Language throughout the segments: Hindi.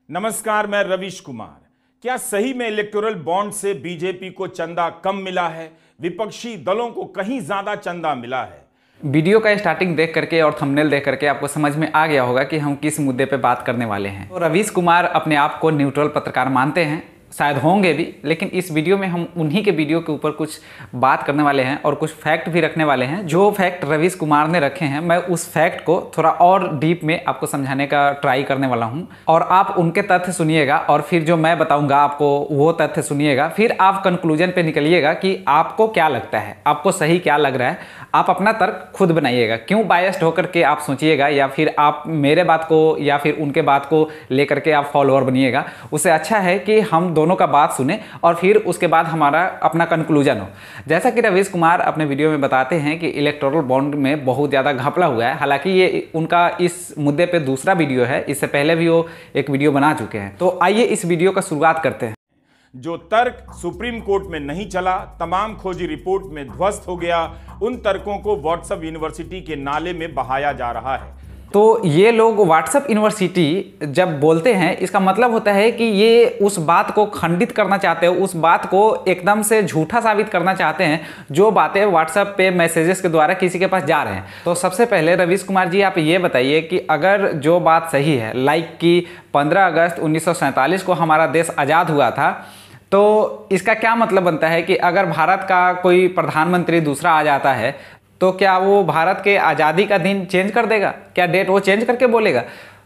नमस्कार, मैं रवीश कुमार। क्या सही में इलेक्टोरल बॉन्ड से बीजेपी को चंदा कम मिला है? विपक्षी दलों को कहीं ज्यादा चंदा मिला है? वीडियो का स्टार्टिंग देख करके और थंबनेल देख करके आपको समझ में आ गया होगा कि हम किस मुद्दे पे बात करने वाले हैं। तो रवीश कुमार अपने आप को न्यूट्रल पत्रकार मानते हैं, शायद होंगे भी, लेकिन इस वीडियो में हम उन्हीं के वीडियो के ऊपर कुछ बात करने वाले हैं और कुछ फैक्ट भी रखने वाले हैं। जो फैक्ट रवीश कुमार ने रखे हैं, मैं उस फैक्ट को थोड़ा और डीप में आपको समझाने का ट्राई करने वाला हूं और आप उनके तथ्य सुनिएगा और फिर जो मैं बताऊंगा आपको वो तथ्य सुनिएगा। फिर आप कंक्लूजन पे निकलिएगा कि आपको क्या लगता है, आपको सही क्या लग रहा है। आप अपना तर्क खुद बनाइएगा, क्यों बायस्ड होकर के आप सोचिएगा या फिर आप मेरे बात को या फिर उनके बात को लेकर के आप फॉलोअर बनिएगा। उससे अच्छा है कि हम दोनों का बात सुने और फिर उसके बाद हमारा अपना कंक्लूजन हो। जैसा कि रवीश कुमार अपने वीडियो में बताते हैं कि इलेक्टोरल बॉन्ड में बहुत ज़्यादा घपला हुआ है। हालांकि ये उनका इस मुद्दे पे दूसरा वीडियो है, इससे पहले भी वो एक वीडियो बना चुके हैं। तो आइए इस वीडियो का शुरुआत करते हैं। जो तर्क सुप्रीम कोर्ट में नहीं चला, तमाम खोजी रिपोर्ट में ध्वस्त हो गया, उन तर्कों को व्हाट्सएप यूनिवर्सिटी के नाले में बहाया जा रहा है। तो ये लोग व्हाट्सएप यूनिवर्सिटी जब बोलते हैं, इसका मतलब होता है कि ये उस बात को खंडित करना चाहते हैं, उस बात को एकदम से झूठा साबित करना चाहते हैं जो बातें व्हाट्सएप पे मैसेजेस के द्वारा किसी के पास जा रहे हैं। तो सबसे पहले रवीश कुमार जी, आप ये बताइए कि अगर जो बात सही है, लाइक कि 15 अगस्त 1947 को हमारा देश आज़ाद हुआ था, तो इसका क्या मतलब बनता है कि अगर भारत का कोई प्रधानमंत्री दूसरा आ जाता है तो क्या वो भारत के आज़ादी का दिन चेंज कर देगा? क्या डेट वो चेंज करके बोलेगा?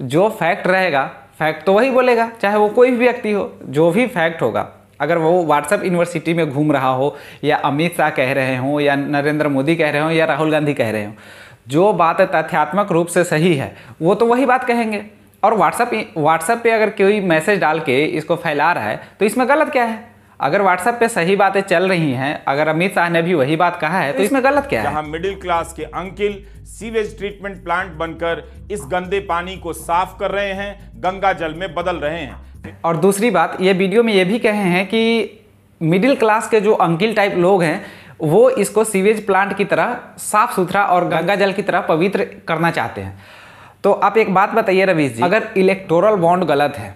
जो फैक्ट रहेगा, फैक्ट तो वही बोलेगा, चाहे वो कोई भी व्यक्ति हो। जो भी फैक्ट होगा, अगर वो व्हाट्सएप यूनिवर्सिटी में घूम रहा हो या अमित शाह कह रहे हों या नरेंद्र मोदी कह रहे हों या राहुल गांधी कह रहे हों, जो बात तथ्यात्मक रूप से सही है वो तो वही बात कहेंगे। और व्हाट्सएप पे अगर कोई मैसेज डाल के इसको फैला रहा है तो इसमें गलत क्या है? अगर व्हाट्सएप पे सही बातें चल रही हैं, अगर अमित शाह ने भी वही बात कहा है, तो इसमें गलत क्या है? जहां मिडिल क्लास के अंकिल सीवेज ट्रीटमेंट प्लांट बनकर इस गंदे पानी को साफ कर रहे हैं, गंगा जल में बदल रहे हैं। और दूसरी बात, ये वीडियो में ये भी कहे हैं कि मिडिल क्लास के जो अंकिल टाइप लोग हैं वो इसको सीवेज प्लांट की तरह साफ सुथरा और गंगा जल की तरह पवित्र करना चाहते हैं। तो आप एक बात बताइए रवीश जी, अगर इलेक्टोरल बॉन्ड गलत है,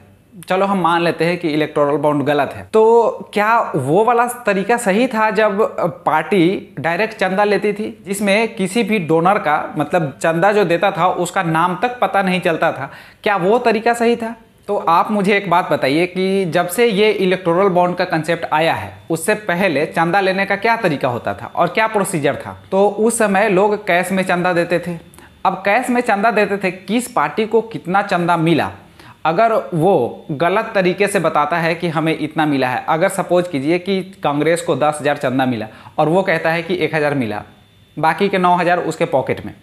चलो हम मान लेते हैं कि इलेक्टोरल बॉन्ड गलत है, तो क्या वो वाला तरीका सही था जब पार्टी डायरेक्ट चंदा लेती थी, जिसमें किसी भी डोनर का, मतलब चंदा जो देता था उसका नाम तक पता नहीं चलता था? क्या वो तरीका सही था? तो आप मुझे एक बात बताइए कि जब से ये इलेक्टोरल बॉन्ड का कंसेप्ट आया है, उससे पहले चंदा लेने का क्या तरीका होता था और क्या प्रोसीजर था? तो उस समय लोग कैश में चंदा देते थे। अब कैश में चंदा देते थे, किस पार्टी को कितना चंदा मिला, अगर वो गलत तरीके से बताता है कि हमें इतना मिला है, अगर सपोज कीजिए कि कांग्रेस को 10,000 चंदा मिला और वो कहता है कि 1,000 मिला, बाकी के 9,000 उसके पॉकेट में।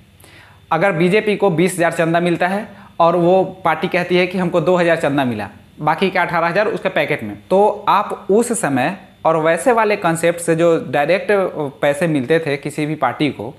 अगर बीजेपी को 20,000 चंदा मिलता है और वो पार्टी कहती है कि हमको 2,000 चंदा मिला, बाकी के 18,000 उसके पैकेट में, तो आप उस समय और वैसे वाले कंसेप्ट से जो डायरेक्ट पैसे मिलते थे किसी भी पार्टी को,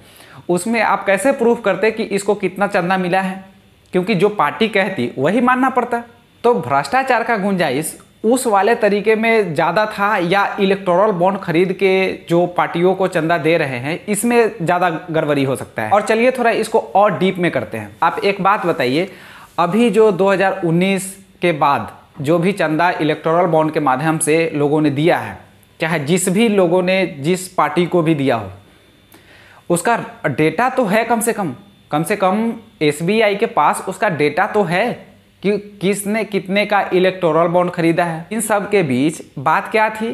उसमें आप कैसे प्रूफ करते कि इसको कितना चंदा मिला है? क्योंकि जो पार्टी कहती वही मानना पड़ता। तो भ्रष्टाचार का गुंजाइश उस वाले तरीके में ज़्यादा था या इलेक्टोरल बॉन्ड खरीद के जो पार्टियों को चंदा दे रहे हैं इसमें ज़्यादा गड़बड़ी हो सकता है? और चलिए थोड़ा इसको और डीप में करते हैं। आप एक बात बताइए, अभी जो 2019 के बाद जो भी चंदा इलेक्टोरल बॉन्ड के माध्यम से लोगों ने दिया है, चाहे जिस भी लोगों ने जिस पार्टी को भी दिया हो, उसका डेटा तो है, कम से कम एसबीआई के पास उसका डेटा तो है कि किसने कितने का इलेक्टोरल बॉन्ड खरीदा है। इन सब के बीच बात क्या थी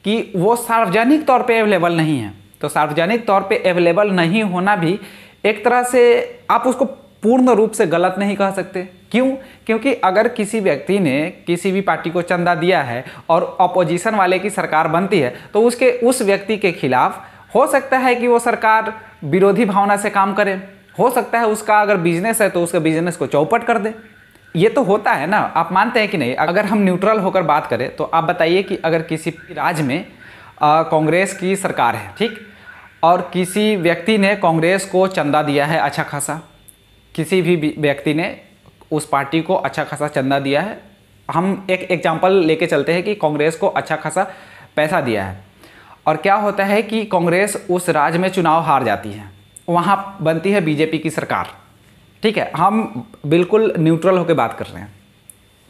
कि वो सार्वजनिक तौर पे अवेलेबल नहीं है। तो सार्वजनिक तौर पे अवेलेबल नहीं होना भी एक तरह से आप उसको पूर्ण रूप से गलत नहीं कह सकते। क्यों? क्योंकि अगर किसी व्यक्ति ने किसी भी पार्टी को चंदा दिया है और अपोजिशन वाले की सरकार बनती है, तो उसके उस व्यक्ति के खिलाफ हो सकता है कि वो सरकार विरोधी भावना से काम करे, हो सकता है उसका अगर बिजनेस है तो उसके बिजनेस को चौपट कर दे। ये तो होता है ना, आप मानते हैं कि नहीं? अगर हम न्यूट्रल होकर बात करें तो आप बताइए कि अगर किसी राज्य में कांग्रेस की सरकार है, ठीक, और किसी व्यक्ति ने कांग्रेस को चंदा दिया है अच्छा खासा, किसी भी व्यक्ति ने उस पार्टी को अच्छा खासा चंदा दिया है, हम एक एग्जाम्पल लेके चलते हैं कि कांग्रेस को अच्छा खासा पैसा दिया है, और क्या होता है कि कांग्रेस उस राज्य में चुनाव हार जाती है, वहाँ बनती है बीजेपी की सरकार, ठीक है, हम बिल्कुल न्यूट्रल होकर बात कर रहे हैं।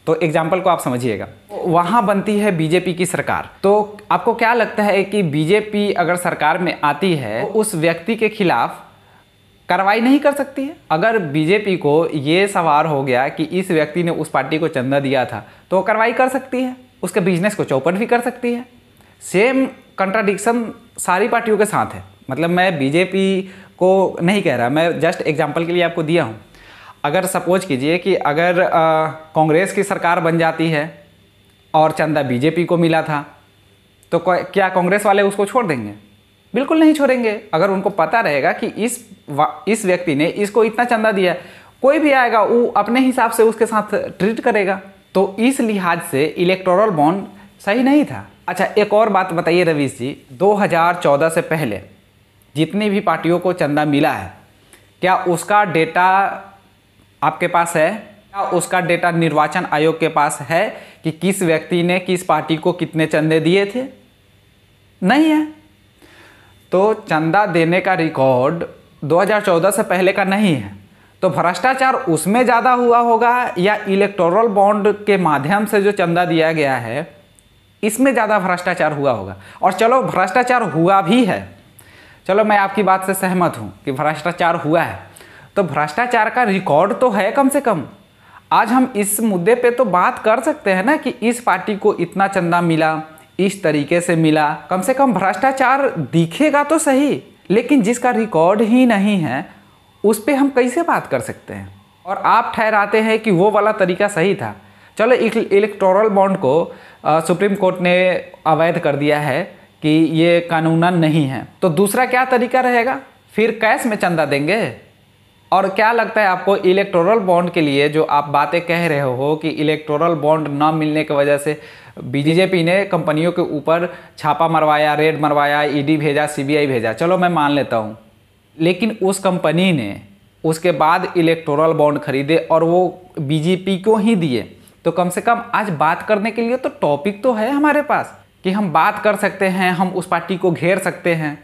तो एग्जाम्पल को आप समझिएगा, वहाँ बनती है बीजेपी की सरकार। तो आपको क्या लगता है कि बीजेपी अगर सरकार में आती है तो उस व्यक्ति के खिलाफ कार्रवाई नहीं कर सकती है? अगर बीजेपी को ये सवार हो गया कि इस व्यक्ति ने उस पार्टी को चंदा दिया था तो वो कार्रवाई कर सकती है, उसके बिजनेस को चौपट भी कर सकती है। सेम कंट्राडिक्शन सारी पार्टियों के साथ है। मतलब मैं बीजेपी को नहीं कह रहा, मैं जस्ट एग्जांपल के लिए आपको दिया हूँ। अगर सपोज कीजिए कि अगर कांग्रेस की सरकार बन जाती है और चंदा बीजेपी को मिला था तो क्या कांग्रेस वाले उसको छोड़ देंगे? बिल्कुल नहीं छोड़ेंगे। अगर उनको पता रहेगा कि इस व्यक्ति ने इसको इतना चंदा दिया, कोई भी आएगा वो अपने हिसाब से उसके साथ ट्रीट करेगा। तो इस लिहाज से इलेक्टोरल बॉन्ड सही नहीं था। अच्छा, एक और बात बताइए रवीश जी, 2014 से पहले जितनी भी पार्टियों को चंदा मिला है, क्या उसका डेटा आपके पास है? क्या उसका डेटा निर्वाचन आयोग के पास है कि किस व्यक्ति ने किस पार्टी को कितने चंदे दिए थे? नहीं है। तो चंदा देने का रिकॉर्ड 2014 से पहले का नहीं है। तो भ्रष्टाचार उसमें ज़्यादा हुआ होगा या इलेक्टोरल बॉन्ड के माध्यम से जो चंदा दिया गया है इसमें ज़्यादा भ्रष्टाचार हुआ होगा? और चलो भ्रष्टाचार हुआ भी है, चलो मैं आपकी बात से सहमत हूँ कि भ्रष्टाचार हुआ है, तो भ्रष्टाचार का रिकॉर्ड तो है कम से कम। आज हम इस मुद्दे पे तो बात कर सकते हैं ना कि इस पार्टी को इतना चंदा मिला, इस तरीके से मिला, कम से कम भ्रष्टाचार दिखेगा तो सही। लेकिन जिसका रिकॉर्ड ही नहीं है उस पे हम कैसे बात कर सकते हैं? और आप ठहराते हैं कि वो वाला तरीका सही था। चलो इलेक्टोरल बॉन्ड को सुप्रीम कोर्ट ने अवैध कर दिया है कि ये कानूनन नहीं है, तो दूसरा क्या तरीका रहेगा? फिर कैश में चंदा देंगे? और क्या लगता है आपको इलेक्टोरल बॉन्ड के लिए जो आप बातें कह रहे हो कि इलेक्टोरल बॉन्ड ना मिलने की वजह से बीजेपी ने कंपनियों के ऊपर छापा मरवाया, रेड मरवाया, ईडी भेजा, सीबीआई भेजा, चलो मैं मान लेता हूँ, लेकिन उस कंपनी ने उसके बाद इलेक्टोरल बॉन्ड खरीदे और वो बीजेपी को ही दिए, तो कम से कम आज बात करने के लिए तो टॉपिक तो है हमारे पास कि हम बात कर सकते हैं, हम उस पार्टी को घेर सकते हैं।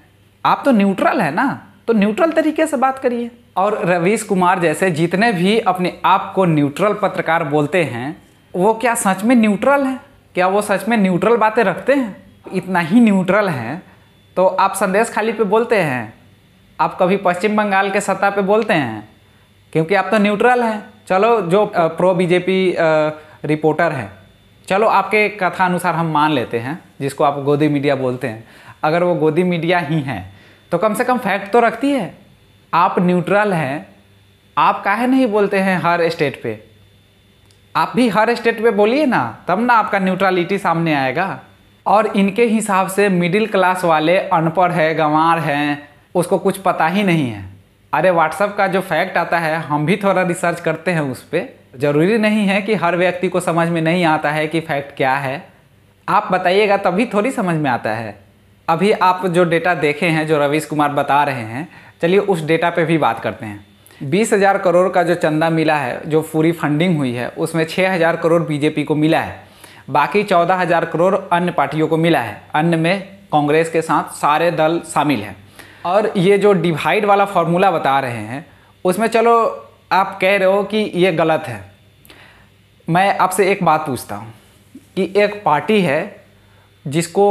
आप तो न्यूट्रल है ना, तो न्यूट्रल तरीके से बात करिए। और रवीश कुमार जैसे जितने भी अपने आप को न्यूट्रल पत्रकार बोलते हैं वो क्या सच में न्यूट्रल हैं? क्या वो सच में न्यूट्रल बातें रखते हैं? इतना ही न्यूट्रल हैं तो आप संदेश खाली पे बोलते हैं, आप कभी पश्चिम बंगाल के सत्ता पे बोलते हैं, क्योंकि आप तो न्यूट्रल हैं। चलो जो प्रो बीजेपी रिपोर्टर हैं, चलो आपके कथा अनुसार हम मान लेते हैं, जिसको आप गोदी मीडिया बोलते हैं, अगर वो गोदी मीडिया ही हैं तो कम से कम फैक्ट तो रखती है। आप न्यूट्रल हैं, आप काहे नहीं बोलते हैं हर स्टेट पे? आप भी हर स्टेट पे बोलिए ना, तब ना आपका न्यूट्रलिटी सामने आएगा। और इनके हिसाब से मिडिल क्लास वाले अनपढ़ है, गंवार हैं, उसको कुछ पता ही नहीं है। अरे व्हाट्सएप का जो फैक्ट आता है हम भी थोड़ा रिसर्च करते हैं उस पर। ज़रूरी नहीं है कि हर व्यक्ति को समझ में नहीं आता है कि फैक्ट क्या है। आप बताइएगा तभी थोड़ी समझ में आता है। अभी आप जो डेटा देखे हैं जो रवीश कुमार बता रहे हैं, चलिए उस डेटा पे भी बात करते हैं। 20,000 करोड़ का जो चंदा मिला है, जो पूरी फंडिंग हुई है, उसमें 6,000 करोड़ बीजेपी को मिला है, बाकी 14,000 करोड़ अन्य पार्टियों को मिला है। अन्य में कांग्रेस के साथ सारे दल शामिल हैं। और ये जो डिवाइड वाला फॉर्मूला बता रहे हैं उसमें चलो आप कह रहे हो कि ये गलत है। मैं आपसे एक बात पूछता हूँ कि एक पार्टी है जिसको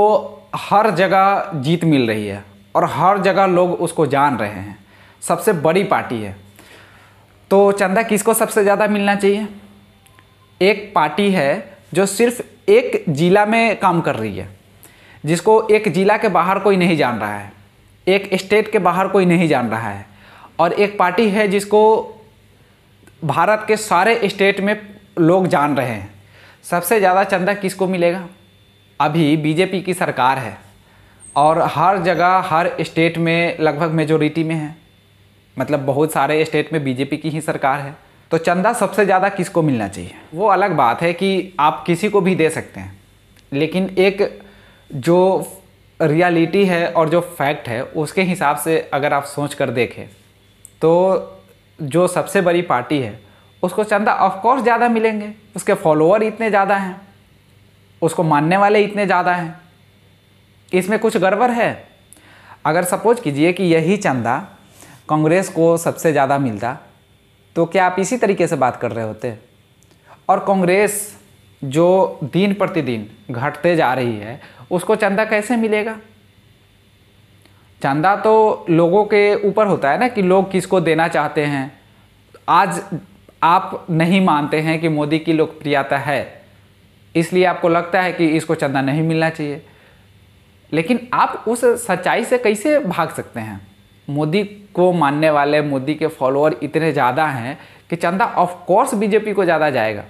हर जगह जीत मिल रही है और हर जगह लोग उसको जान रहे हैं, सबसे बड़ी पार्टी है, तो चंदा किसको सबसे ज़्यादा मिलना चाहिए? एक पार्टी है जो सिर्फ एक जिला में काम कर रही है, जिसको एक जिला के बाहर कोई नहीं जान रहा है, एक स्टेट के बाहर कोई नहीं जान रहा है, और एक पार्टी है जिसको भारत के सारे स्टेट में लोग जान रहे हैं। सबसे ज़्यादा चंदा किसको मिलेगा? अभी बीजेपी की सरकार है और हर जगह हर स्टेट में लगभग मेजोरिटी में है, मतलब बहुत सारे स्टेट में बीजेपी की ही सरकार है। तो चंदा सबसे ज़्यादा किसको मिलना चाहिए? वो अलग बात है कि आप किसी को भी दे सकते हैं, लेकिन एक जो रियलिटी है और जो फैक्ट है उसके हिसाब से अगर आप सोच कर देखें तो जो सबसे बड़ी पार्टी है उसको चंदा ऑफकोर्स ज़्यादा मिलेंगे। उसके फॉलोअर इतने ज़्यादा हैं, उसको मानने वाले इतने ज़्यादा हैं, इसमें कुछ गड़बड़ है? अगर सपोज कीजिए कि यही चंदा कांग्रेस को सबसे ज़्यादा मिलता तो क्या आप इसी तरीके से बात कर रहे होते? और कांग्रेस जो दिन प्रतिदिन घटते जा रही है, उसको चंदा कैसे मिलेगा? चंदा तो लोगों के ऊपर होता है ना कि लोग किसको देना चाहते हैं। आज आप नहीं मानते हैं कि मोदी की लोकप्रियता है, इसलिए आपको लगता है कि इसको चंदा नहीं मिलना चाहिए, लेकिन आप उस सच्चाई से कैसे भाग सकते हैं? मोदी को मानने वाले, मोदी के फॉलोअर इतने ज़्यादा हैं कि चंदा ऑफ कोर्स बीजेपी को ज़्यादा जाएगा,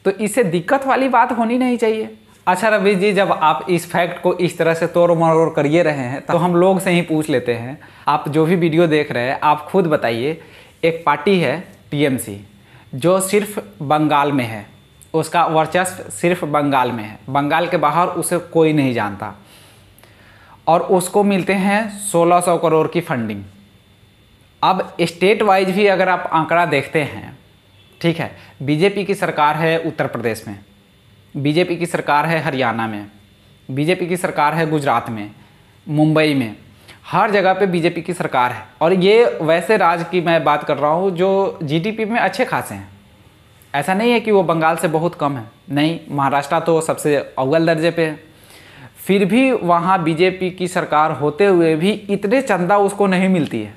तो इससे दिक्कत वाली बात होनी नहीं चाहिए। अच्छा रवि जी, जब आप इस फैक्ट को इस तरह से तोड़ मरोड़ करिए रहे हैं, तो हम लोग से ही पूछ लेते हैं, आप जो भी वीडियो देख रहे हैं आप खुद बताइए। एक पार्टी है टीएमसी, जो सिर्फ बंगाल में है, उसका वर्चस्व सिर्फ बंगाल में है, बंगाल के बाहर उसे कोई नहीं जानता, और उसको मिलते हैं 1600 करोड़ की फंडिंग। अब स्टेट वाइज भी अगर आप आंकड़ा देखते हैं, ठीक है, बीजेपी की सरकार है उत्तर प्रदेश में, बीजेपी की सरकार है हरियाणा में, बीजेपी की सरकार है गुजरात में, मुंबई में, हर जगह पे बीजेपी की सरकार है। और ये वैसे राज्य की मैं बात कर रहा हूँ जो जीडीपी में अच्छे खासे हैं, ऐसा नहीं है कि वो बंगाल से बहुत कम है, नहीं, महाराष्ट्र तो सबसे अव्वल दर्जे पे है। फिर भी वहाँ बीजेपी की सरकार होते हुए भी इतने चंदा उसको नहीं मिलती है,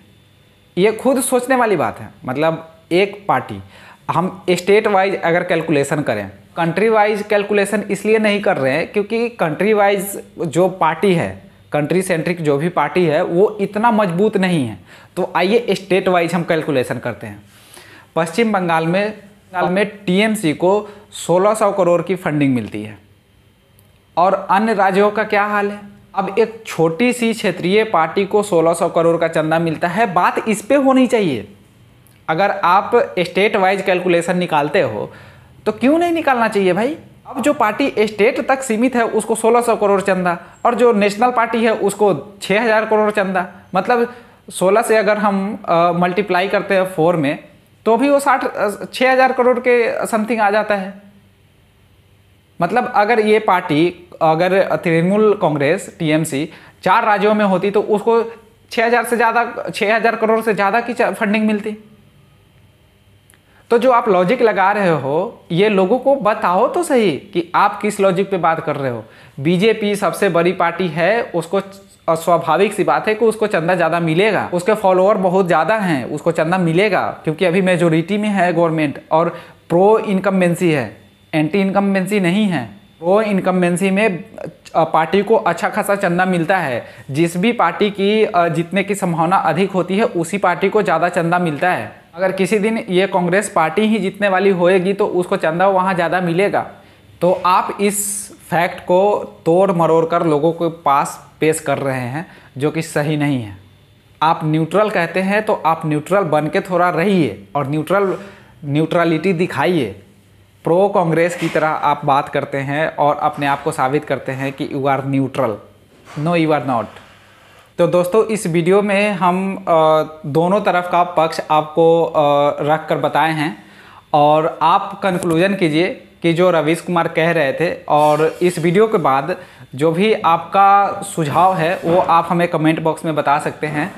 ये खुद सोचने वाली बात है। मतलब एक पार्टी, हम स्टेट वाइज अगर कैलकुलेशन करें, कंट्री वाइज कैलकुलेशन इसलिए नहीं कर रहे हैं क्योंकि कंट्री वाइज जो पार्टी है, कंट्री सेंट्रिक जो भी पार्टी है, वो इतना मजबूत नहीं है। तो आइए स्टेट वाइज हम कैलकुलेशन करते हैं। पश्चिम बंगाल में टीएमसी को 1600 करोड़ की फंडिंग मिलती है, और अन्य राज्यों का क्या हाल है? अब एक छोटी सी क्षेत्रीय पार्टी को 1600 करोड़ का चंदा मिलता है, बात इस पे होनी चाहिए। अगर आप स्टेट वाइज कैलकुलेशन निकालते हो तो क्यों नहीं निकालना चाहिए भाई? अब जो पार्टी स्टेट तक सीमित है उसको 1600 करोड़ चंदा, और जो नेशनल पार्टी है उसको 6000 करोड़ चंदा। मतलब 16 से अगर हम मल्टीप्लाई करते हैं 4 में, तो भी वो 6000 करोड़ के समथिंग आ जाता है। मतलब अगर ये पार्टी, अगर तृणमूल कांग्रेस टीएमसी 4 राज्यों में होती तो उसको 6000 करोड़ से ज़्यादा की फंडिंग मिलती। तो जो आप लॉजिक लगा रहे हो, ये लोगों को बताओ तो सही कि आप किस लॉजिक पे बात कर रहे हो। बीजेपी सबसे बड़ी पार्टी है, उसको स्वाभाविक सी बात है कि उसको चंदा ज़्यादा मिलेगा, उसके फॉलोअर बहुत ज़्यादा हैं, उसको चंदा मिलेगा, क्योंकि अभी मेजोरिटी में है गवर्नमेंट, और प्रो इनकम्बेंसी है, एंटी इनकम्बेंसी नहीं है। प्रो इनकम्बेंसी में पार्टी को अच्छा खासा चंदा मिलता है। जिस भी पार्टी की जीतने की संभावना अधिक होती है, उसी पार्टी को ज़्यादा चंदा मिलता है। अगर किसी दिन ये कांग्रेस पार्टी ही जीतने वाली होएगी तो उसको चंदा वहाँ ज़्यादा मिलेगा। तो आप इस फैक्ट को तोड़ मरोड़ कर लोगों के पास पेश कर रहे हैं, जो कि सही नहीं है। आप न्यूट्रल कहते हैं तो आप न्यूट्रल बन के थोड़ा रहिए और न्यूट्रलिटी दिखाइए। प्रो कांग्रेस की तरह आप बात करते हैं और अपने आप को साबित करते हैं कि you are neutral. No, you are not. तो दोस्तों, इस वीडियो में हम दोनों तरफ का पक्ष आपको रख कर बताए हैं, और आप कंक्लूजन कीजिए कि जो रवीश कुमार कह रहे थे, और इस वीडियो के बाद जो भी आपका सुझाव है वो आप हमें कमेंट बॉक्स में बता सकते हैं।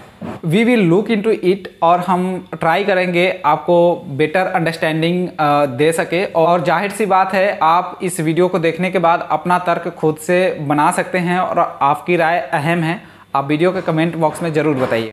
We will look into it, और हम ट्राई करेंगे आपको बेटर अंडरस्टैंडिंग दे सके। और जाहिर सी बात है, आप इस वीडियो को देखने के बाद अपना तर्क खुद से बना सकते हैं, और आपकी राय अहम है। आप वीडियो के कमेंट बॉक्स में ज़रूर बताइए।